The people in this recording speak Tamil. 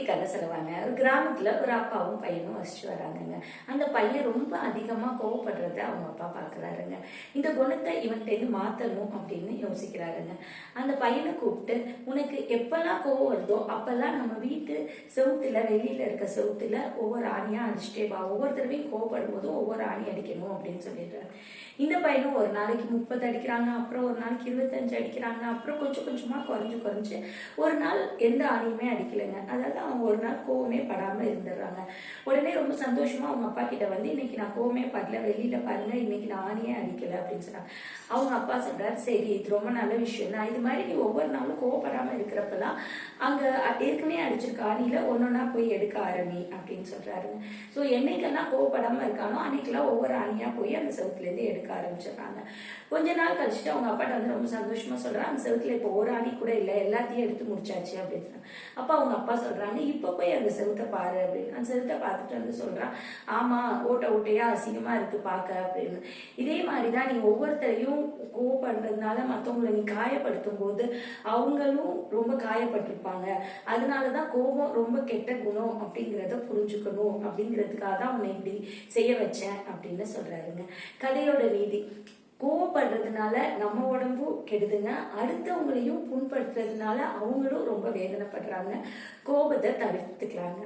குட்டி கதை சொல்லுவாங்க. ஒரு கிராமத்துல ஒரு அப்பாவும் பையனும் வசிச்சு வராங்கங்க. அந்த பையன் ரொம்ப அதிகமா கோவப்படுறத அவங்க அப்பா பாக்குறாருங்க. இந்த குணத்தை இவன்கிட்ட இருந்து மாத்தணும் அப்படின்னு யோசிக்கிறாருங்க. அந்த பையனை கூப்பிட்டு, உனக்கு எப்பெல்லாம் கோவம் வருதோ அப்பெல்லாம் நம்ம வீட்டு செவுத்துல, வெளியில இருக்க செவுத்துல ஒவ்வொரு ஆணியா அடிச்சுட்டே வா, ஒவ்வொரு தடவையும் கோவப்படும் போதும் ஒவ்வொரு ஆணி அடிக்கணும் அப்படின்னு சொல்லிடுறாரு. இந்த பையனும் ஒரு நாளைக்கு 30 அடிக்கிறாங்க, அப்புறம் ஒரு நாளைக்கு 25 அடிக்கிறாங்க, அப்புறம் கொஞ்சம் கொஞ்சமா குறைஞ்சு ஒரு நாள் எந்த ஆணியுமே அடிக்கலைங்க. அதாவது அவங்க ஒரு நாள் கோவமே படாம இருந்துடுறாங்க. உடனே ரொம்ப சந்தோஷமா அவங்க அப்பா கிட்ட வந்து, இன்னைக்கு நான் கோவமே படல, வெளியில பாருங்க, இன்னைக்கு நான் ஆணியே அடிக்கல அப்படின்னு சொன்னாங்க. அவங்க அப்பா சொல்றாரு, சரி இது ரொம்ப நல்ல விஷயம் தான், இது மாதிரி நீ ஒவ்வொரு நாளும் கோவப்படாம இருக்கிறப்பெல்லாம் அங்க ஏற்கனவே அடிச்சிருக்க ஆணியில ஒன்னொன்னா போய் எடுக்க ஆரம்பி அப்படின்னு சொல்றாருங்க. ஸோ என்னைக்கெல்லாம் கோவப்படாம இருக்கானோ அன்னைக்கெல்லாம் ஒவ்வொரு ஆணியா போய் அந்த செவத்துல இருந்து எடுக்க ஆரம்பிச்சிடுறாங்க. கொஞ்ச நாள் கழிச்சுட்டு அவங்க அப்பாட்ட வந்து ரொம்ப சந்தோஷமா சொல்றாங்க, அந்த செவத்துல இப்போ ஒரு ஆணி கூட இல்லை, எல்லாத்தையும் எடுத்து முடிச்சாச்சு அப்படின்னு. அப்ப அவங்க அப்பா சொல்றாங்க, இப்ப போய் அந்த செவத்தை பாரு அப்படின்னு. அந்த செவத்தை பார்த்துட்டு வந்து சொல்றான், ஆமா ஓட்டையா அசிங்கமா இருக்கு பார்க்க அப்படின்னு. இதே மாதிரிதான் நீ ஒவ்வொருத்தரையும் கோவப்படுறதுனால மற்றவங்களை நீ காயப்படுத்தும் போது அவங்களும் ரொம்ப காயப்பட்டிருப்பாங்க. அதனாலதான் கோபம் ரொம்ப கெட்ட குணம் அப்படிங்கிறத புரிஞ்சுக்கணும் அப்படிங்கிறதுக்காக தான் உன்னை இப்படி செய்ய வச்சேன் அப்படின்னு சொல்றாருங்க. கதையோட நீதி, கோவப்படுறதுனால நம்ம உடம்பும் கெடுதுங்க, அடுத்தவங்களையும் புண்படுத்துறதுனால அவங்களும் ரொம்ப வேதனைப்படுறாங்க. கோபத்தை தவிர்த்துக்கலாங்க.